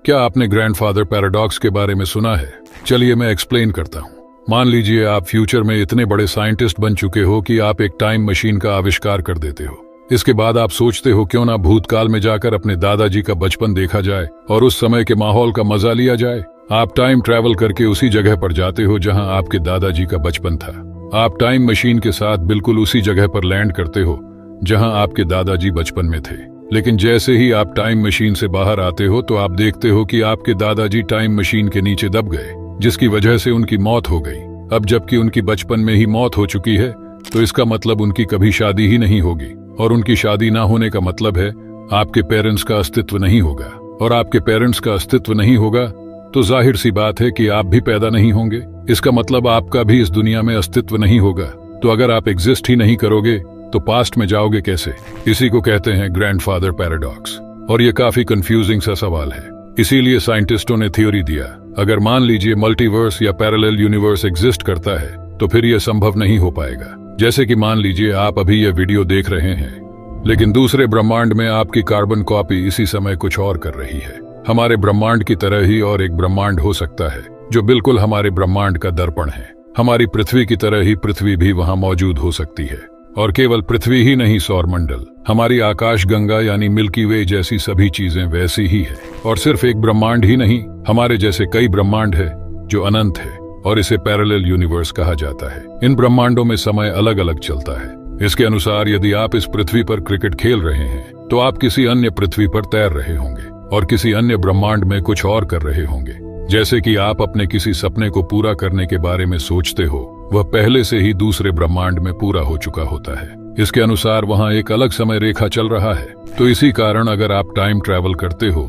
क्या आपने grandfather paradox के बारे में सुना है? चलिए मैं एक्सप्लेन करता हूँ। मान लीजिए आप फ्यूचर में इतने बड़े साइंटिस्ट बन चुके हो कि आप एक टाइम मशीन का आविष्कार कर देते हो। इसके बाद आप सोचते हो क्यों ना भूतकाल में जाकर अपने दादाजी का बचपन देखा जाए और उस समय के माहौल का मजा लिया जाए। आप टाइम ट्रैवल करके उसी जगह पर जाते हो जहां आपके दादाजी का बचपन था। आप टाइम मशीन के साथ बिल्कुल उसी जगह पर लैंड करते हो जहां आपके दादाजी बचपन में थे। लेकिन जैसे ही आप टाइम मशीन से बाहर आते हो तो आप देखते हो कि आपके दादाजी टाइम मशीन के नीचे दब गए, जिसकी वजह से उनकी मौत हो गई। अब जबकि उनकी बचपन में ही मौत हो चुकी है तो इसका मतलब उनकी कभी शादी ही नहीं होगी, और उनकी शादी ना होने का मतलब है आपके पेरेंट्स का अस्तित्व नहीं होगा, और आपके पेरेंट्स का अस्तित्व नहीं होगा तो जाहिर सी बात है कि आप भी पैदा नहीं होंगे। इसका मतलब आपका भी इस दुनिया में अस्तित्व नहीं होगा। तो अगर आप एग्जिस्ट ही नहीं करोगे तो पास्ट में जाओगे कैसे? इसी को कहते हैं ग्रैंडफादर पैराडॉक्स, और ये काफी कंफ्यूजिंग सा सवाल है। इसीलिए साइंटिस्टों ने थ्योरी दिया, अगर मान लीजिए मल्टीवर्स या पैरेलल यूनिवर्स एग्जिस्ट करता है तो फिर यह संभव नहीं हो पाएगा। जैसे कि मान लीजिए आप अभी यह वीडियो देख रहे हैं, लेकिन दूसरे ब्रह्मांड में आपकी कार्बन कॉपी इसी समय कुछ और कर रही है। हमारे ब्रह्मांड की तरह ही और एक ब्रह्मांड हो सकता है जो बिल्कुल हमारे ब्रह्मांड का दर्पण है। हमारी पृथ्वी की तरह ही पृथ्वी भी वहां मौजूद हो सकती है, और केवल पृथ्वी ही नहीं, सौरमंडल, हमारी आकाश गंगा यानी मिल्की वे जैसी सभी चीजें वैसी ही है। और सिर्फ एक ब्रह्मांड ही नहीं, हमारे जैसे कई ब्रह्मांड है जो अनंत है, और इसे पैरेलल यूनिवर्स कहा जाता है। इन ब्रह्मांडों में समय अलग अलग चलता है। इसके अनुसार यदि आप इस पृथ्वी पर क्रिकेट खेल रहे हैं तो आप किसी अन्य पृथ्वी पर तैर रहे होंगे और किसी अन्य ब्रह्मांड में कुछ और कर रहे होंगे। जैसे कि आप अपने किसी सपने को पूरा करने के बारे में सोचते हो, वह पहले से ही दूसरे ब्रह्मांड में पूरा हो चुका होता है। इसके अनुसार वहां एक अलग समय रेखा चल रहा है। तो इसी कारण अगर आप टाइम ट्रैवल करते हो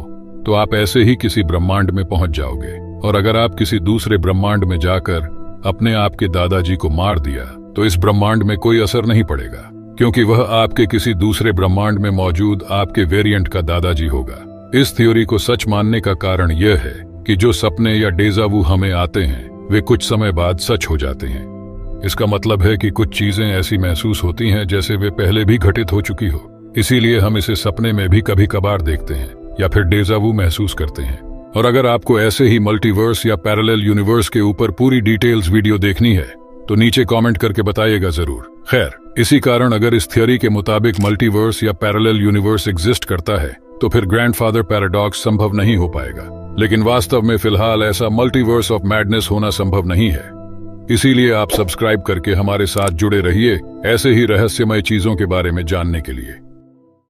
तो आप ऐसे ही किसी ब्रह्मांड में पहुंच जाओगे, और अगर आप किसी दूसरे ब्रह्मांड में जाकर अपने आपके दादाजी को मार दिया तो इस ब्रह्मांड में कोई असर नहीं पड़ेगा, क्योंकि वह आपके किसी दूसरे ब्रह्मांड में मौजूद आपके वेरिएंट का दादाजी होगा। इस थ्योरी को सच मानने का कारण यह है कि जो सपने या डेजावू हमें आते हैं वे कुछ समय बाद सच हो जाते हैं। इसका मतलब है कि कुछ चीजें ऐसी महसूस होती हैं जैसे वे पहले भी घटित हो चुकी हो। इसीलिए हम इसे सपने में भी कभी कभार देखते हैं या फिर डेजावू महसूस करते हैं। और अगर आपको ऐसे ही मल्टीवर्स या पैरेलल यूनिवर्स के ऊपर पूरी डिटेल्स वीडियो देखनी है तो नीचे कमेंट करके बताइएगा जरूर। खैर, इसी कारण अगर इस थ्योरी के मुताबिक मल्टीवर्स या पैरेलल यूनिवर्स एग्जिस्ट करता है तो फिर ग्रैंडफादर पैराडॉक्स संभव नहीं हो पाएगा। लेकिन वास्तव में फिलहाल ऐसा मल्टीवर्स ऑफ मैडनेस होना संभव नहीं है। इसीलिए आप सब्सक्राइब करके हमारे साथ जुड़े रहिए ऐसे ही रहस्यमय चीजों के बारे में जानने के लिए।